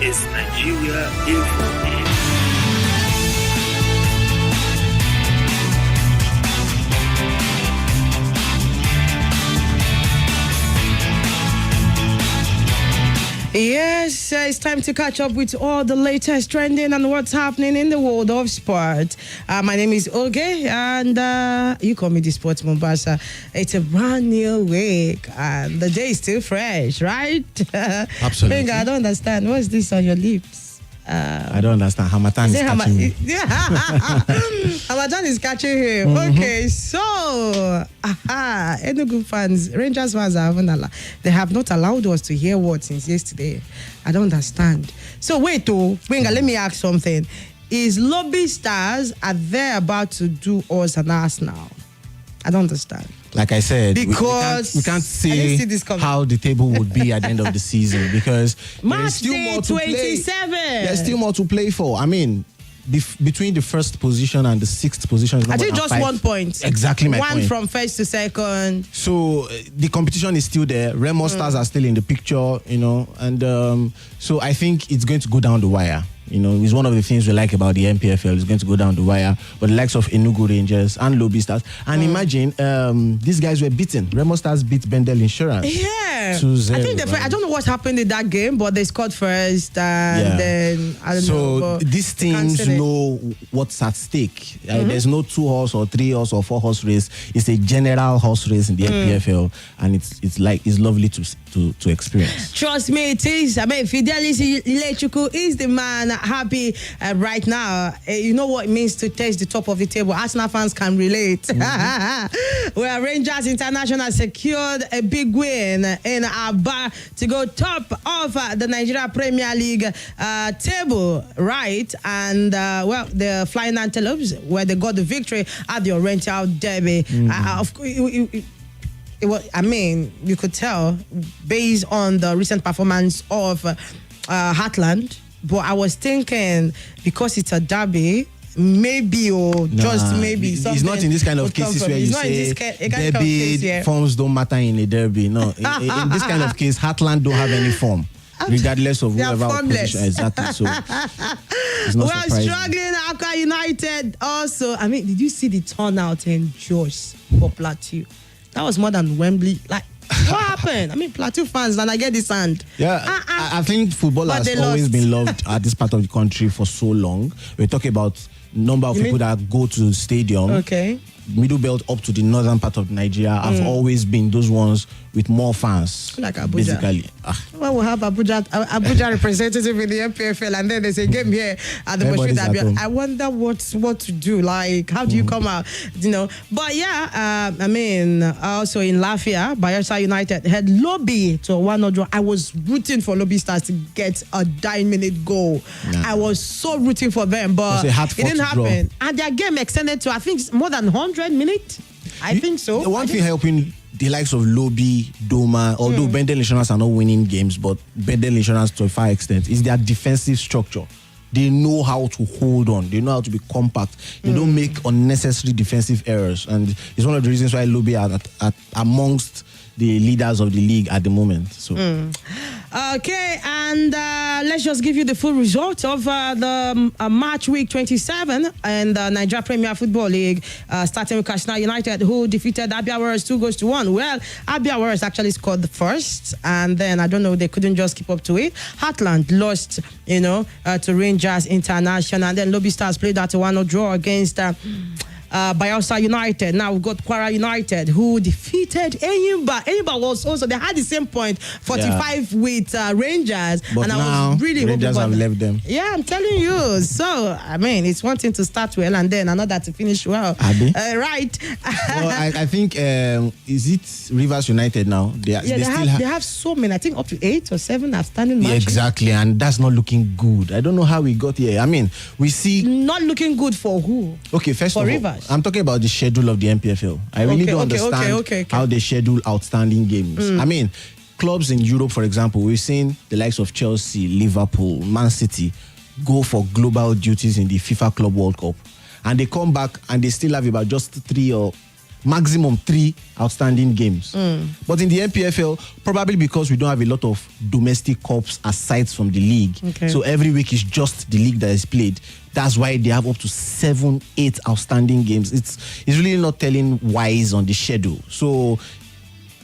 is Nigeria Info. Yes, it's time to catch up with all the latest trending and what's happening in the world of sport. My name is Oge, and you call me the Sports Mombasa. It's a brand new week, and the day is still fresh, right? Absolutely. Gbenga, I don't understand. What's this on your lips? I don't understand. Hamatan is catching me. Yeah, Hamatan is catching him. Mm-hmm. Okay, so Enugu fans, Rangers fans they have not allowed us to hear words since yesterday. I don't understand. So wait, Gbenga, let me ask something. Is Lobby Stars, are they about to do us an ass now? I don't understand. Like I said, because we can't see how the table would be at the end of the season because March day 27. There's still more to play for. I mean, between the first position and the sixth position is I think just 1 point. Exactly my point. One from first to second. So the competition is still there. Remo Stars are still in the picture, and so I think it's going to go down the wire. It's one of the things we like about the MPFL. It's going to go down the wire. But the likes of Enugu Rangers and Lobby Stars. And imagine, these guys were beaten. Remo Stars beat Bendel Insurance. Yeah. 2-0, I think I don't know what happened in that game, but they scored first. And then, I don't know. So these teams know what's at stake. There's no 2-horse or 3-horse or 4-horse race. It's a general horse race in the MPFL. And it's lovely to experience. Trust me, it is. I mean, Fidelis Ilechuku is the man happy right now. You know what it means to taste the top of the table. Arsenal fans can relate. Where Rangers International secured a big win in Aba to go top of the Nigeria Premier League table, right? And, the Flying Antelopes, where they got the victory at the Oriental Derby. Of course, you could tell based on the recent performance of Heartland. But I was thinking, because it's a derby, maybe just maybe it's not in this kind of cases where you say derby forms don't matter in a derby. No, in this kind of case, Heartland don't have any form, regardless of whoever opposition. Exactly. So it's not surprising. Struggling Accra United also. I mean, did you see the turnout in Jos for Plateau? That was more than Wembley. Like, what happened? I mean, Plateau fans, and I get this hand. Yeah, I think football has always been loved at this part of the country for so long. We're talking about number of people that go to the stadium. Okay. Middle belt up to the northern part of Nigeria have always been those ones with more fans. Like Abuja. Basically. Well, we'll have Abuja representative in the MPFL, and then there's a game here at the Moshood. I wonder what to do. Like, how do you come out? But yeah, also in Lafia, Bayelsa United had Lobby to 1-0 draw. I was rooting for Lobby Stars to get a 9-minute goal. I was so rooting for them, but it didn't happen. And their game extended to, I think, more than 100 minutes. I think so. The one thing helping the likes of Lobby, Doma, although Bendel Insurance are not winning games, but Bendel Insurance to a far extent, is their defensive structure. They know how to hold on. They know how to be compact. They don't make unnecessary defensive errors. And it's one of the reasons why Lobby are amongst the leaders of the league at the moment. So, okay, and let's just give you the full result of the March week 27 and the Nigeria Premier Football League, starting with Katsina United, who defeated Abia Warriors 2-1. Well, Abia Warriors actually scored the first, and then I don't know, they couldn't just keep up to it. Heartland lost, to Rangers International, and then Lobby Stars played out a 1-0 draw against Bayelsa United. Now we've got Kwara United, who defeated Enyimba. Enyimba was also, they had the same point, 45 with Rangers. But and now, I was really Rangers have left them. Yeah, I'm telling you. So, I mean, it's one thing to start well and then another to finish well. Right. Well, I think, is it Rivers United now? They have so many. I think up to 8 or 7 outstanding matches. Yeah, exactly. And that's not looking good. I don't know how we got here. I mean, we see... Not looking good for who? Okay, first of all, Rivers. I'm talking about the schedule of the MPFL. I really don't understand how they schedule outstanding games. I mean, clubs in Europe, for example, we've seen the likes of Chelsea, Liverpool, Man City go for global duties in the FIFA Club World Cup. And they come back and they still have about just 3 or maximum 3 outstanding games. But in the NPFL, probably because we don't have a lot of domestic cups aside from the league, so every week is just the league that is played. That's why they have up to 7, 8 outstanding games. It's really not telling wise on the schedule. So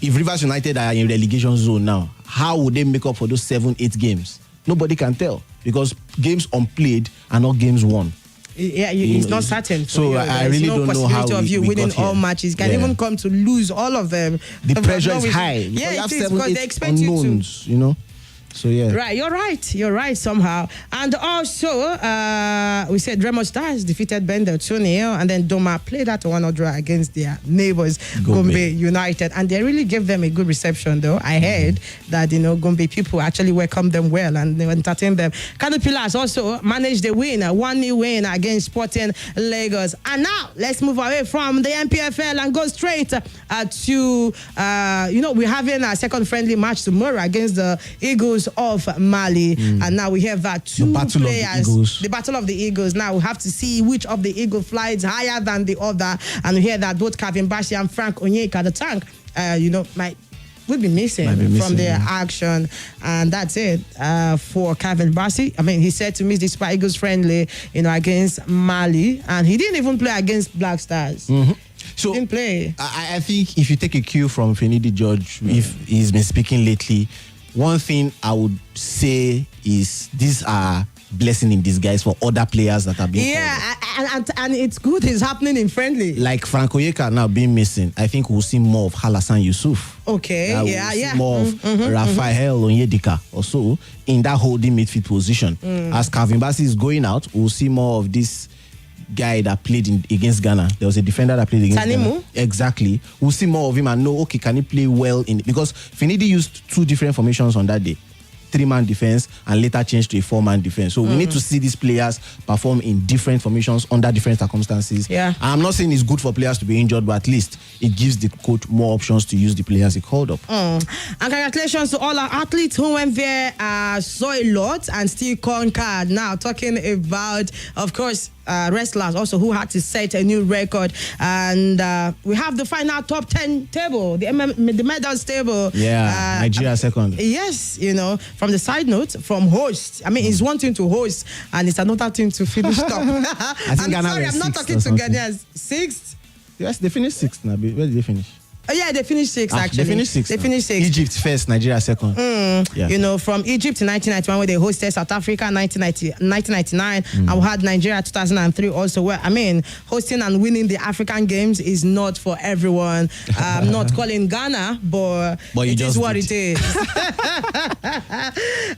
if Rivers United are in relegation zone now, how would they make up for those 7, 8 games? Nobody can tell, because games unplayed are not games won. Yeah, it's not certain. So I really don't know how of you winning all matches. Can even come to lose all of them. The pressure is high. Yeah, it is, have 7, because 8 they expect unknowns, you to. So yeah. Right, you're right somehow. And also, we said Remo Stars defeated Bender 2-0, and then Doma played at 1-0 draw against their neighbors, Gombe United. And they really gave them a good reception, though. I heard that, Gombe people actually welcomed them well and they entertained them. Kano Pillars also managed the win, a 1-0 win against Sporting Lagos. And now, let's move away from the NPFL and go straight to, we're having a second friendly match tomorrow against the Eagles of Mali, and now we have two players. The Battle of the Eagles. Now we have to see which of the Eagle flies higher than the other, and we hear that both Kevin Bashi and Frank Onyeka, the tank, will be missing from their action, and that's it for Kevin Bashi. I mean, he said to miss the Super Eagles friendly, against Mali, and he didn't even play against Black Stars. So didn't play. I think if you take a cue from Finidi George, if he's been speaking lately, one thing I would say is these are blessing in disguise for other players that are being called. And it's good it's happening in friendly. Like Frank Onyeka now being missing, I think we'll see more of Halassan Yusuf. Okay, we'll see more of Raphael Onyedika also in that holding midfield position. As Calvin Bassey is going out, we'll see more of this guy that played against Ghana. There was a defender that played against Ghana. Exactly. We'll see more of him and know, okay, can he play well in it? Because Finidi used 2 different formations on that day. 3-man defense and later changed to a 4-man defense. So we need to see these players perform in different formations under different circumstances. Yeah. I'm not saying it's good for players to be injured, but at least it gives the coach more options to use the players he called up. And congratulations to all our athletes who went there, saw a lot and still conquered. Now talking about, of course, wrestlers also who had to set a new record, and we have the final top 10 table, the medals table. Nigeria second. Yes, from the side note, from host. I mean, it's one thing to host, and it's another thing to finish top. I'm not talking to Ghanaians. 6th. Yes, they finished 6th now. Where did they finish? Yeah, they finished 6th actually. They finished 6th. They finished 6th. Egypt first, Nigeria second. From Egypt in 1991, where they hosted South Africa in 1999, and we had Nigeria 2003 also. Where hosting and winning the African Games is not for everyone. I'm not calling Ghana, but it is what it is.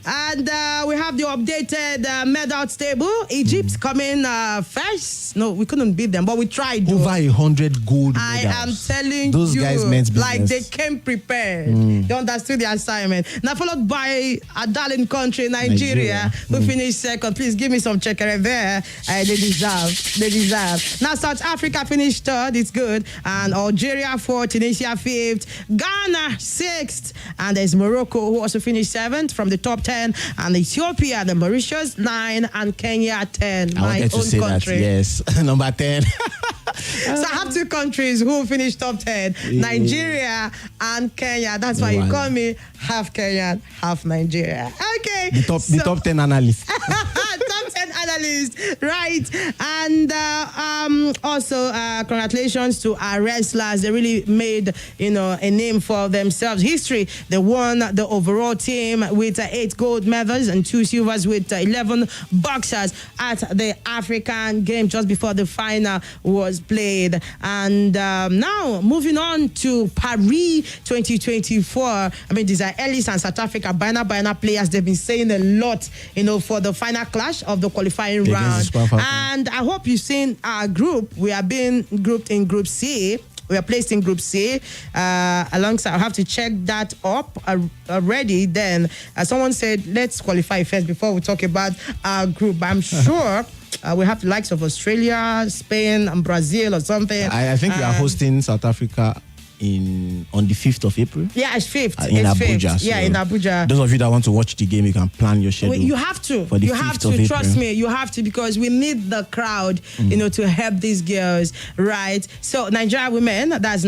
And we have the updated medals table. Egypt coming first. No, we couldn't beat them, but we tried. Over 100 gold medals. I am telling those guys meant business. Like they came prepared. They understood the assignment. Now followed by a darling country, Nigeria, who finished second. Please give me some checker there. They deserve. Now South Africa finished third. It's good. And Algeria fourth, Tunisia fifth, Ghana sixth, and there's Morocco who also finished seventh from the top 10, and Ethiopia, the Mauritius 9, and Kenya 10. My own country. Yes, number 10. So I have 2 countries who finished top 10, Nigeria and Kenya. That's why you call me half Kenyan, half Nigeria. Okay. The top 10 analysts. Top 10 analysts, right. And also congratulations to our wrestlers. They really made a name for themselves. History, they won the overall team with 8 gold medals and 2 silvers with 11 boxers at the African game just before the final was played. And now moving on to Paris 2024. I mean, these are Ellis and South Africa Bina players. They've been saying a lot, for the final clash of the qualifying round. And I hope you've seen our group. We are being grouped in Group C. We are placed in Group C alongside. I have to check that up already. Then someone said, let's qualify first before we talk about our group. I'm sure we have the likes of Australia, Spain, and Brazil or something. I think we are hosting South Africa on the 5th of April. Yeah, it's 5th. In It's Abuja. 5th. Yeah, So in Abuja. those of you that want to watch the game, you can plan your schedule. You have to. For the you 5th have of to. April. Trust me. You have to, because we need the crowd, to help these girls, right? So Nigeria women, that's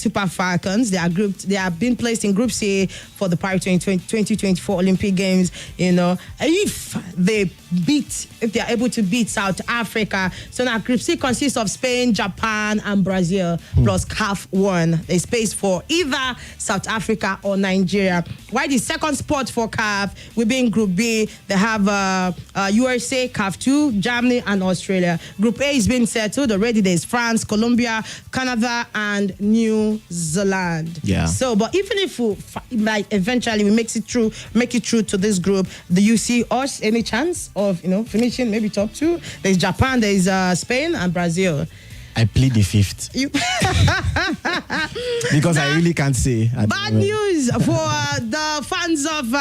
Super Falcons. They have been placed in Group C for the Paris 2024 Olympic Games. If they are able to beat South Africa, so now Group C consists of Spain, Japan, and Brazil plus CAF 1. There's space for either South Africa or Nigeria. While the second spot for CAF will be in Group B. They have USA, CAF 2, Germany, and Australia. Group A is being settled already. There's France, Colombia, Canada, and New Zealand. Yeah. So, but even if eventually we make it through to this group, do you see us any chance of finishing maybe top 2? There's Japan, there's Spain, and Brazil. I plead the 5th. Because I really can't say. Bad news for the fans of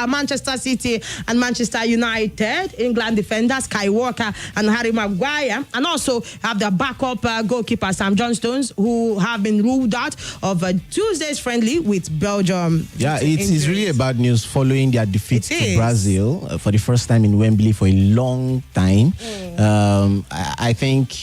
Manchester City and Manchester United. England defenders Kai Walker and Harry Maguire, and also have their backup goalkeeper Sam Johnstones, who have been ruled out of Tuesday's friendly with Belgium. Yeah, it's really a bad news following their defeat to Brazil for the first time in Wembley for a long time. I think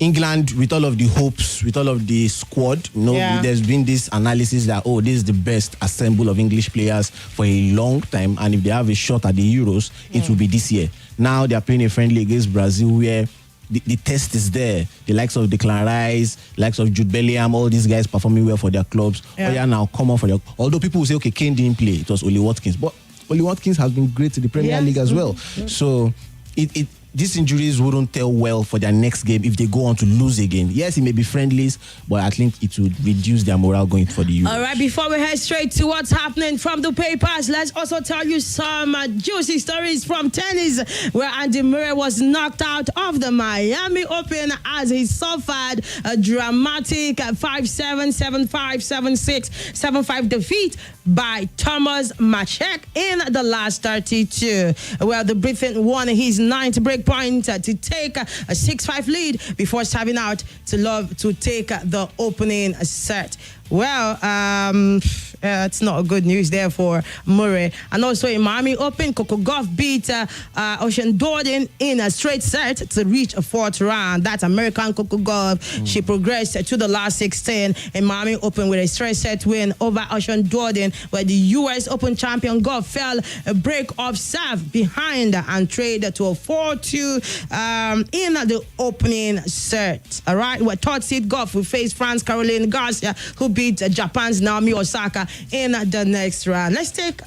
England, with all of the hopes, with all of the squad, there's been this analysis that, this is the best assemble of English players for a long time, and if they have a shot at the Euros, it will be this year. Now they're playing a friendly against Brazil where the test is there. The likes of Declan Rice, likes of Jude Bellingham, all these guys performing well for their clubs. Now come on for their... Although people will say, okay, Kane didn't play, it was Oli Watkins, but Oli Watkins has been great in the Premier League as well. So these injuries wouldn't tell well for their next game if they go on to lose again. Yes, it may be friendlies, but I think it would reduce their morale going for the Euros. All right, before we head straight to what's happening from the papers, let's also tell you some juicy stories from tennis, where Andy Murray was knocked out of the Miami Open as he suffered a dramatic 5-7, 7-5, 7-6, 7-5 defeat by Thomas Machek in the last 32. Well, the Briton won his 9th break point to take a 6-5 lead before serving out to take the opening set. Well, it's not good news there for Murray. And also in Miami Open, Coco Gauff beat Ocean Jordan in a straight set to reach a 4th round. That's American Coco Gauff. She progressed to the last 16 in Miami Open with a straight set win over Ocean Jordan, where the U.S. Open champion Gauff fell a break of serve behind and traded to a 4-2 in the opening set. All right, where third seed Gauff will face France Caroline Garcia, who beat Japan's Naomi Osaka in the next round. Let's take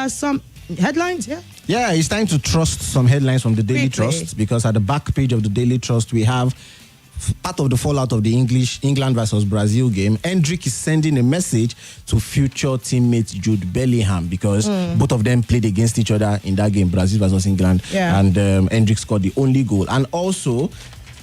some headlines. Yeah, it's time to trust some headlines from the Daily Quickly. Trust, because at the back page of the Daily Trust we have part of the fallout of the England versus Brazil game. Hendrick is sending a message to future teammate Jude Bellingham, because both of them played against each other in that game, Brazil versus England, and Hendrick scored the only goal. And also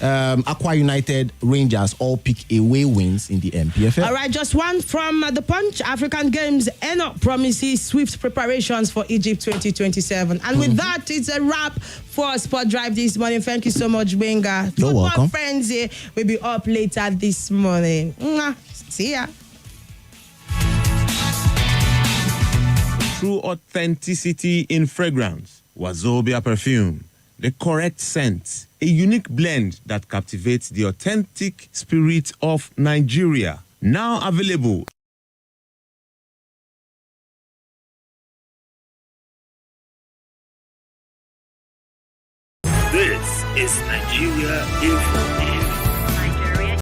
Aqua United, Rangers all pick away wins in the MPFL. All right, just one from the Punch. African Games, Enoch promises swift preparations for Egypt 2027. And with that, it's a wrap for Sport Drive this morning. Thank you so much, Gbenga. You're welcome. Friends here will be up later this morning. See ya. True authenticity in fragrance. Wazobia perfume. The correct scent. A unique blend that captivates the authentic spirit of Nigeria. Now available. This is Nigeria Info.